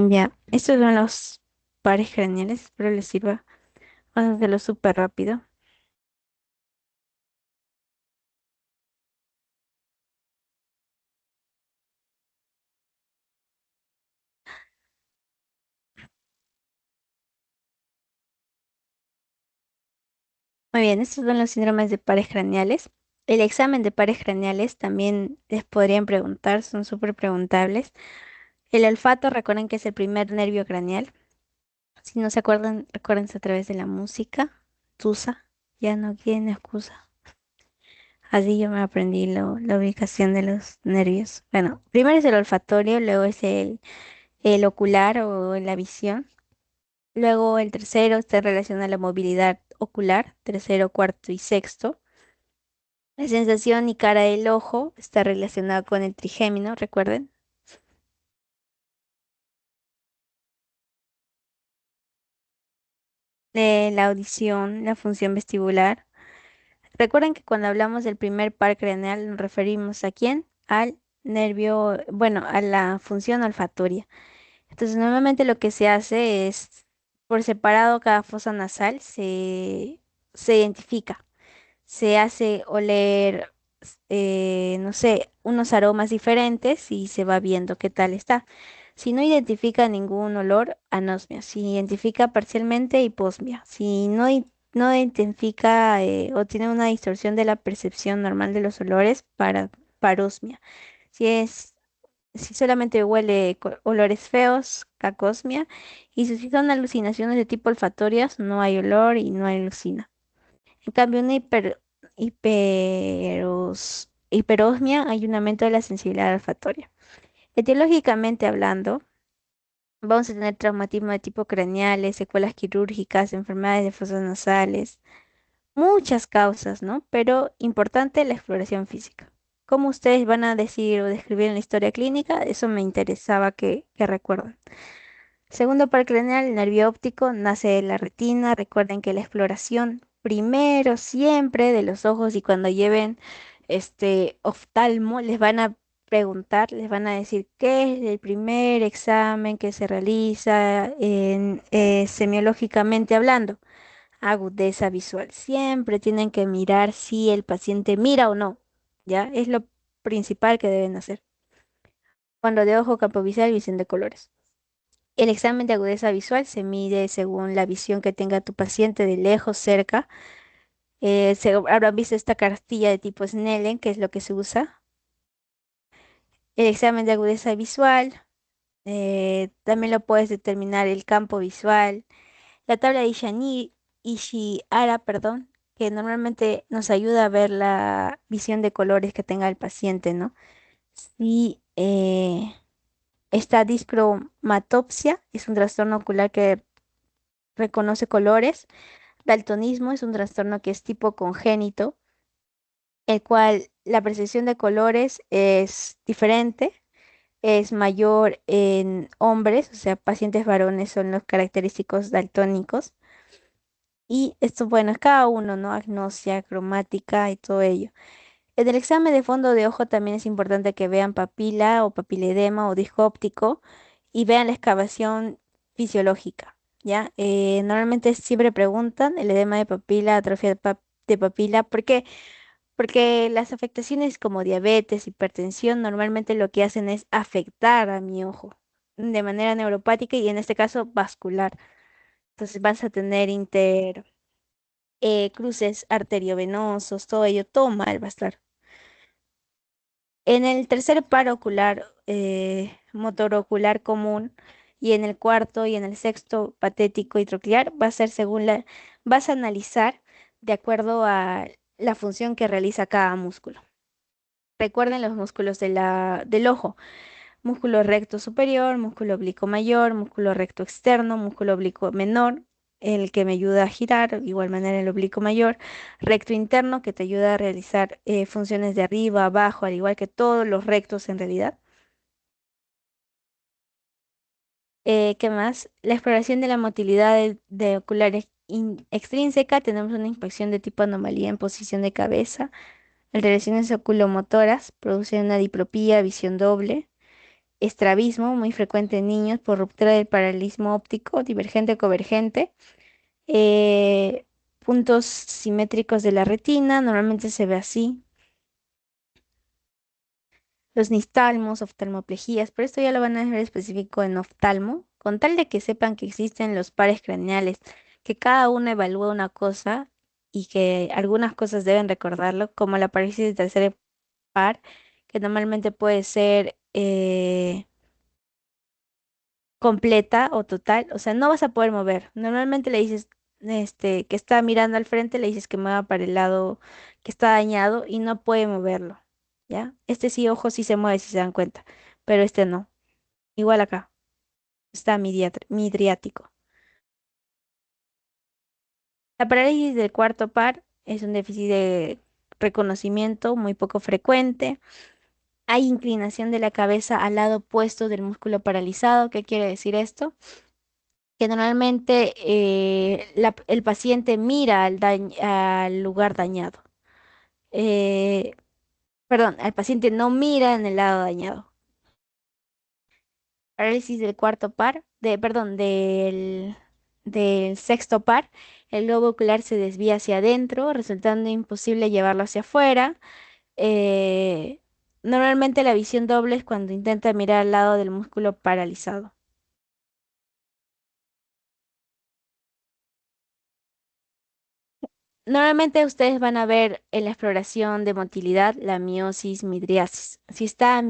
ya, estos son los pares craneales, espero les sirva. Vamos a hacerlo súper rápido. Muy bien, estos son los síndromes de pares craneales. El examen de pares craneales también les podrían preguntar, son súper preguntables. El olfato, recuerden que es el primer nervio craneal. Si no se acuerdan, recuérdense a través de la música. Tusa, ya no tiene excusa. Así yo me aprendí la ubicación de los nervios. Bueno, primero es el olfatorio, luego es el ocular o la visión. Luego el tercero está en relación a la movilidad ocular, tercero, cuarto y sexto. La sensación y cara del ojo está relacionada con el trigémino, recuerden. La audición, la función vestibular. Recuerden que cuando hablamos del primer par craneal nos referimos a quién? Al nervio, bueno, a la función olfatoria. Entonces, normalmente lo que se hace es, por separado, cada fosa nasal se identifica. Se hace oler, no sé, unos aromas diferentes y se va viendo qué tal está. Si no identifica ningún olor, anosmia. Si identifica parcialmente, hiposmia. Si no identifica o tiene una distorsión de la percepción normal de los olores, parosmia. Si es, si solamente huele olores feos, cacosmia. Y si son alucinaciones de tipo olfatorias, no hay olor y no hay alucina. En cambio, una hiperosmia hay un aumento de la sensibilidad olfatoria. Etiológicamente hablando, vamos a tener traumatismo de tipo craneales, secuelas quirúrgicas, enfermedades de fosas nasales, muchas causas, ¿no? Pero importante la exploración física. ¿Cómo ustedes van a decir o describir en la historia clínica? Eso me interesaba que recuerden. Segundo par craneal, el nervio óptico nace de la retina. Recuerden que la exploración primero siempre de los ojos y cuando lleven este oftalmo les van a preguntar, les van a decir qué es el primer examen que se realiza semiológicamente hablando. Agudeza visual. Siempre tienen que mirar si el paciente mira o no. ¿Ya? Es lo principal que deben hacer. Cuando de ojo, campo visual, visión de colores. El examen de agudeza visual se mide según la visión que tenga tu paciente de lejos, cerca. Habrán visto esta cartilla de tipo Snellen, que es lo que se usa. El examen de agudeza visual, también lo puedes determinar el campo visual. La tabla de Ishihara, perdón, que normalmente nos ayuda a ver la visión de colores que tenga el paciente, ¿no? Y esta discromatopsia es un trastorno ocular que reconoce colores. Daltonismo es un trastorno que es tipo congénito, el cual la percepción de colores es diferente, es mayor en hombres, o sea, pacientes varones son los característicos daltónicos. Y esto, bueno, es cada uno, ¿no? Agnosia, cromática y todo ello. En el examen de fondo de ojo también es importante que vean papila o papiledema o disco óptico y vean la excavación fisiológica, ¿ya? Normalmente siempre preguntan el edema de papila, atrofia de papila, ¿por qué? Porque las afectaciones como diabetes, hipertensión, normalmente lo que hacen es afectar a mi ojo de manera neuropática y en este caso vascular. Entonces vas a tener cruces arteriovenosos, todo ello, todo mal va a estar. En el tercer par ocular, motor ocular común, y en el cuarto y en el sexto patético y troclear, va a ser vas a analizar de acuerdo a la función que realiza cada músculo. Recuerden los músculos del ojo: músculo recto superior, músculo oblicuo mayor, músculo recto externo, músculo oblicuo menor, el que me ayuda a girar, de igual manera el oblicuo mayor, recto interno que te ayuda a realizar funciones de arriba, abajo, al igual que todos los rectos en realidad. ¿Qué más? La exploración de la motilidad de ocular extrínseca, tenemos una inspección de tipo anomalía en posición de cabeza, alteraciones oculomotoras, producen una diplopía, visión doble. Estrabismo, muy frecuente en niños por ruptura del paralelismo óptico, divergente, convergente. eh, Puntos simétricos de la retina, normalmente se ve así. Los nistagmos, oftalmoplejías, pero esto ya lo van a ver específico en oftalmo, con tal de que sepan que existen los pares craneales, que cada uno evalúa una cosa y que algunas cosas deben recordarlo, como la parálisis de tercer par, que normalmente puede ser completa o total, o sea, no vas a poder mover. Normalmente le dices, que está mirando al frente, le dices que mueva para el lado que está dañado y no puede moverlo, ¿ya? Este sí, ojo, sí se mueve, si se dan cuenta, pero este no. Igual acá, está midriático. La parálisis del cuarto par es un déficit de reconocimiento muy poco frecuente. Hay inclinación de la cabeza al lado opuesto del músculo paralizado. ¿Qué quiere decir esto? Que normalmente el paciente mira al lugar dañado. Eh, Perdón, el paciente no mira en el lado dañado. Parálisis del cuarto par, perdón, del sexto par, el globo ocular se desvía hacia adentro, resultando imposible llevarlo hacia afuera. Eh, Normalmente la visión doble es cuando intenta mirar al lado del músculo paralizado. Normalmente ustedes van a ver en la exploración de motilidad la miosis midriasis. Si está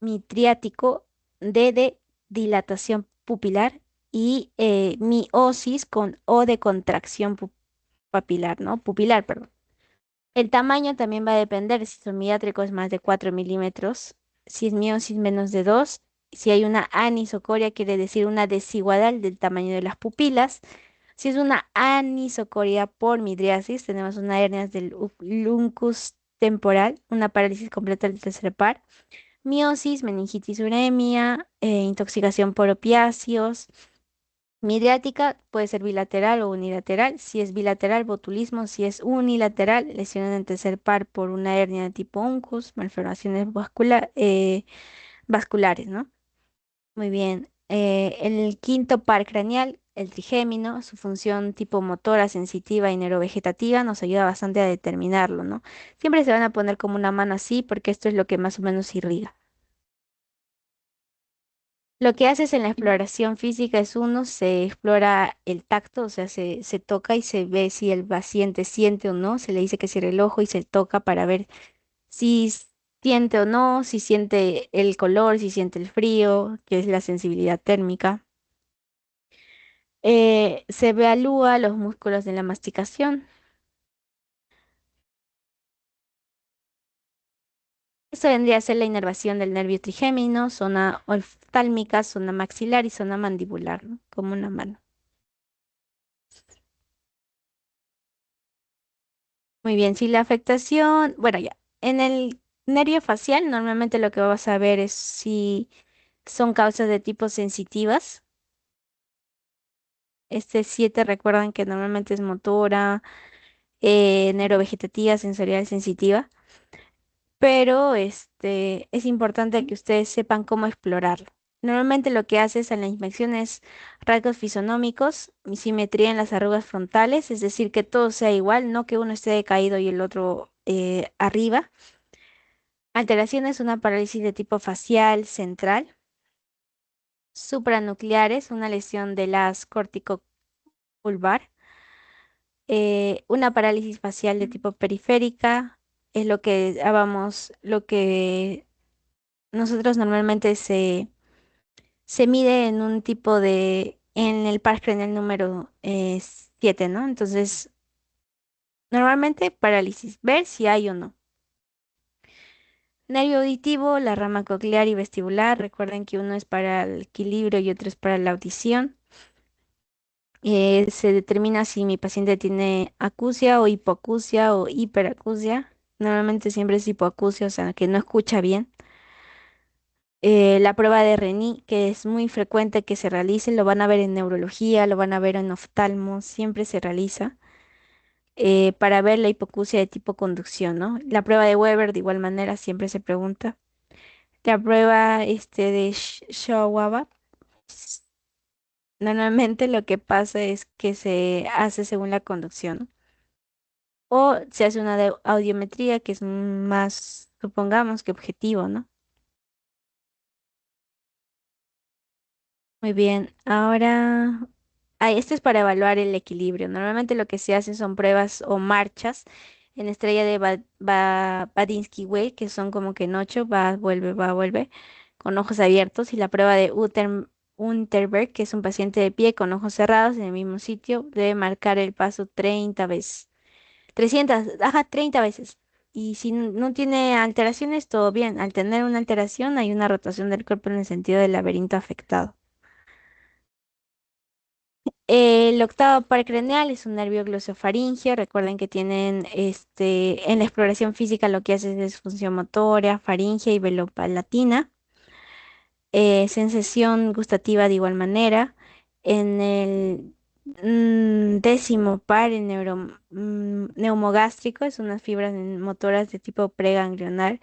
mitriático, D de dilatación pupilar y miosis con O de contracción papilar, ¿no? Pupilar, perdón. El tamaño también va a depender si su midiátrico es más de 4 milímetros, si es miosis menos de 2, si hay una anisocoria, quiere decir una desigualdad del tamaño de las pupilas. Si es una anisocoria por midriasis, tenemos una hernia del uncus temporal, una parálisis completa del tercer par, miosis, meningitis, uremia, intoxicación por opiáceos. Midriática puede ser bilateral o unilateral. Si es bilateral, botulismo. Si es unilateral, lesión en el tercer par por una hernia de tipo uncus, malformaciones vasculares, ¿no? Muy bien. El quinto par craneal, el trigémino, su función tipo motora, sensitiva y neurovegetativa nos ayuda bastante a determinarlo, ¿no? Siempre se van a poner como una mano así porque esto es lo que más o menos irriga. Lo que haces en la exploración física es uno, se explora el tacto, o sea, se toca y se ve si el paciente siente o no, se le dice que cierre el ojo y se toca para ver si siente o no, si siente el color, si siente el frío, que es la sensibilidad térmica. Se evalúa los músculos de la masticación. Eso vendría a ser la inervación del nervio trigémino, zona oftálmica, zona maxilar y zona mandibular, ¿no? Como una mano. Muy bien, si la afectación, bueno, ya, en el nervio facial normalmente lo que vas a ver es si son causas de tipo sensitivas. Este 7 recuerdan que normalmente es motora, neurovegetativa, sensorial, sensitiva, pero es importante que ustedes sepan cómo explorarlo. Normalmente lo que haces en la inspección es rasgos fisonómicos, simetría en las arrugas frontales, es decir, que todo sea igual, no que uno esté decaído y el otro arriba. Alteraciones, una parálisis de tipo facial central, supranucleares, una lesión de las corticopulvar, una parálisis facial de tipo periférica, es lo que lo que nosotros normalmente se mide en un tipo en el par craneal número 7, ¿no? Entonces, normalmente parálisis, ver si hay o no. Nervio auditivo, la rama coclear y vestibular. Recuerden que uno es para el equilibrio y otro es para la audición. Se determina si mi paciente tiene acusia o hipoacusia o hiperacusia. Normalmente siempre es hipoacusia, o sea, que no escucha bien. La prueba de Reni, que es muy frecuente que se realice, lo van a ver en neurología, lo van a ver en oftalmo, siempre se realiza para ver la hipoacusia de tipo conducción, ¿no? La prueba de Weber, de igual manera, siempre se pregunta. La prueba de Shawaba, normalmente lo que pasa es que se hace según la conducción, ¿no? O se hace una audiometría que es más, supongamos que objetivo, ¿no? Muy bien, ahora Este es para evaluar el equilibrio. Normalmente lo que se hace son pruebas o marchas en estrella de Badinsky-Wade, que son como que en ocho, va, vuelve, con ojos abiertos, y la prueba de Unterberg, que es un paciente de pie con ojos cerrados en el mismo sitio, debe marcar el paso 30 veces. 300, ajá, 30 veces. Y si no tiene alteraciones, todo bien. Al tener una alteración, hay una rotación del cuerpo en el sentido del laberinto afectado. El octavo par craneal es un nervio glosofaringeo. Recuerden que tienen en la exploración física lo que hace es función motora, faringea y velopalatina. Sensación gustativa de igual manera. En el décimo par, el neumogástrico, es unas fibras motoras de tipo preganglionar,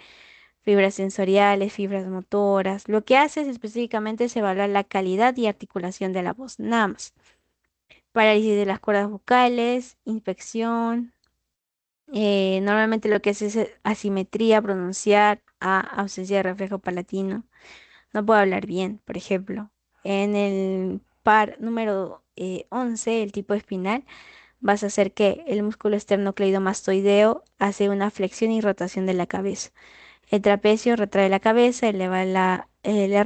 fibras sensoriales, fibras motoras. Lo que hace es específicamente es evaluar la calidad y articulación de la voz, nada más. Parálisis de las cuerdas vocales, infección. Normalmente lo que hace es asimetría, pronunciar, ausencia de reflejo palatino. No puedo hablar bien, por ejemplo. En el par número 11, el tipo espinal, vas a hacer que el músculo esternocleidomastoideo hace una flexión y rotación de la cabeza. El trapecio retrae la cabeza, eleva la eleva,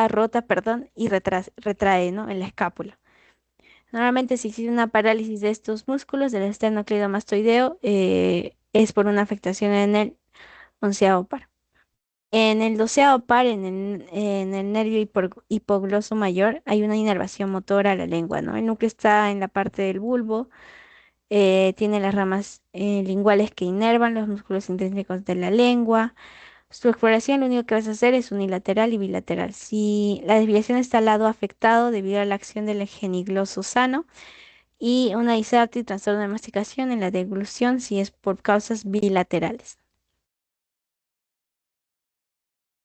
rota, perdón, y retrae, ¿no? En la escápula. Normalmente si existe una parálisis de estos músculos del esternocleidomastoideo, es por una afectación en el onceavo par. En el doceavo par, en el nervio hipogloso mayor, hay una inervación motora a la lengua, ¿no? El núcleo está en la parte del bulbo, tiene las ramas linguales que inervan los músculos intrínsecos de la lengua. Su exploración lo único que vas a hacer es unilateral y bilateral. Si la desviación está al lado afectado debido a la acción del genigloso sano, y una disartria y trastorno de masticación en la deglución si es por causas bilaterales.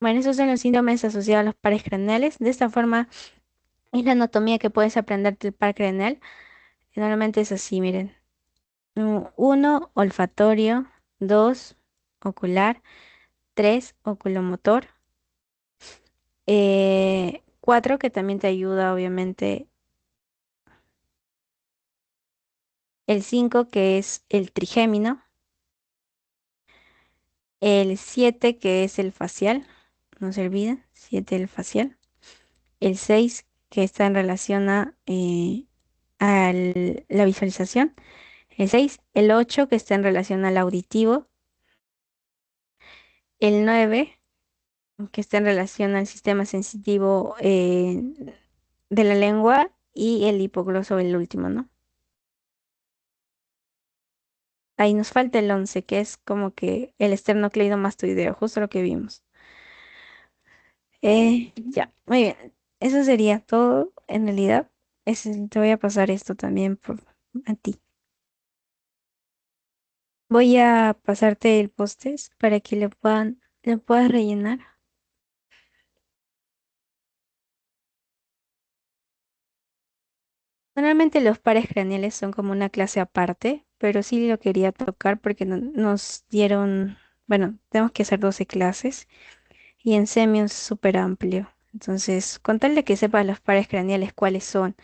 Bueno, esos son los síndromes asociados a los pares craneales. De esta forma es la anatomía que puedes aprender del par craneal. Normalmente es así, miren. Uno, olfatorio. Dos, ocular. Tres, oculomotor. Cuatro, que también te ayuda, obviamente. El cinco, que es el trigémino. El siete, que es el facial. No se olviden, siete el facial. El 6 que está en relación a la visualización. El 6 el 8 que está en relación al auditivo. El 9 que está en relación al sistema sensitivo de la lengua. Y el hipogloso, el último, ¿no? Ahí nos falta el 11 que es como que el esternocleidomastoideo, justo lo que vimos. Ya, muy bien. Eso sería todo en realidad. Te voy a pasar esto también a ti. Voy a pasarte el post para que lo puedas rellenar. Normalmente los pares craneales son como una clase aparte, pero sí lo quería tocar porque nos dieron, bueno, tenemos que hacer 12 clases y en semio es súper amplio. Entonces, con tal de que sepas los pares craneales cuáles son,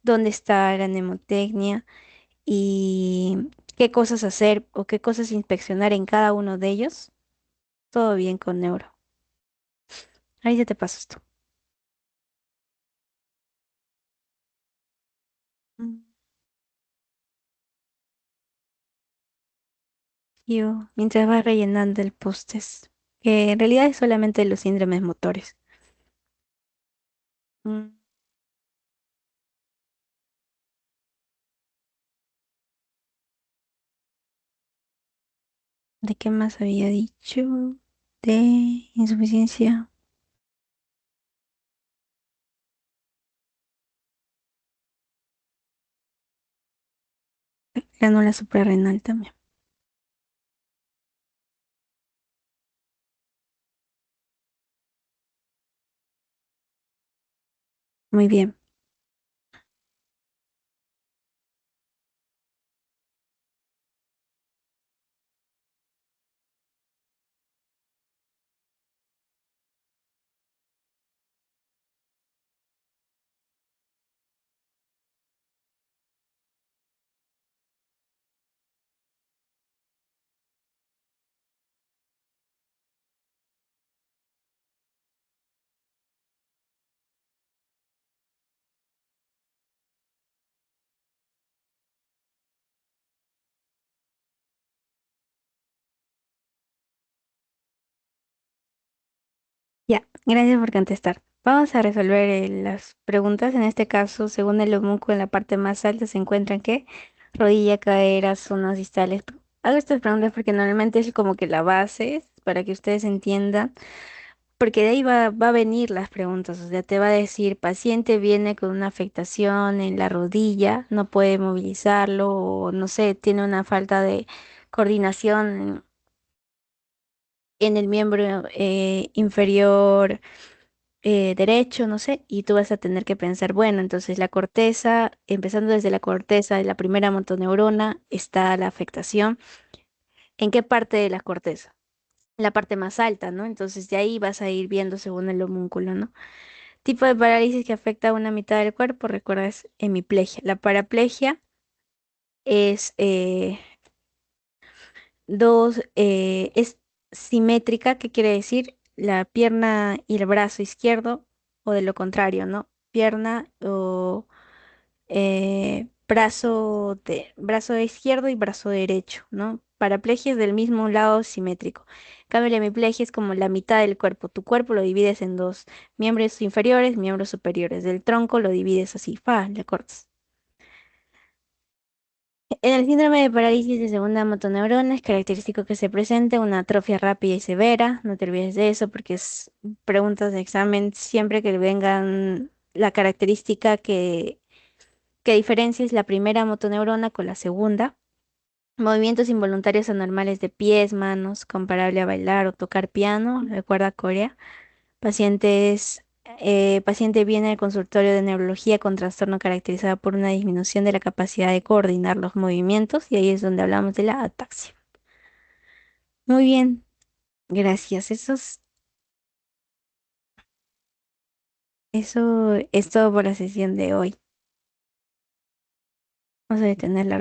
dónde está la mnemotecnia y qué cosas hacer o qué cosas inspeccionar en cada uno de ellos, todo bien con neuro. Ahí ya te paso esto. Mm. Mientras vas rellenando el post-test, que en realidad es solamente los síndromes motores. Mm, ¿De qué más había dicho? De insuficiencia glándula suprarrenal también. Muy bien. Ya, gracias por contestar. Vamos a resolver las preguntas. En este caso, según el homúnculo, en la parte más alta se encuentran ¿qué? Rodilla, cadera, zonas distales. Hago estas preguntas porque normalmente es como que la base para que ustedes entiendan, porque de ahí va a venir las preguntas. O sea, te va a decir, paciente viene con una afectación en la rodilla, no puede movilizarlo, o no sé, tiene una falta de coordinación en el miembro inferior derecho, no sé, y tú vas a tener que pensar, bueno, entonces la corteza, empezando desde la corteza de la primera motoneurona, está la afectación. ¿En qué parte de la corteza? La parte más alta, ¿no? Entonces de ahí vas a ir viendo según el homúnculo, ¿no? Tipo de parálisis que afecta a una mitad del cuerpo, recuerda, es hemiplegia. La paraplegia es es simétrica, ¿qué quiere decir? La pierna y el brazo izquierdo, o de lo contrario, ¿no? Pierna o brazo izquierdo y brazo derecho, ¿no? Paraplegia es del mismo lado simétrico. En cambio, la hemiplegia es como la mitad del cuerpo. Tu cuerpo lo divides en dos, miembros inferiores, miembros superiores. Del tronco lo divides así, le cortas. En el síndrome de parálisis de segunda motoneurona es característico que se presente una atrofia rápida y severa. No te olvides de eso porque es preguntas de examen siempre que vengan la característica que diferencias la primera motoneurona con la segunda. Movimientos involuntarios anormales de pies, manos, comparable a bailar o tocar piano, recuerda Corea. Paciente viene al consultorio de neurología con trastorno caracterizado por una disminución de la capacidad de coordinar los movimientos y ahí es donde hablamos de la ataxia. Muy bien, gracias. Eso es todo por la sesión de hoy. Vamos a detener la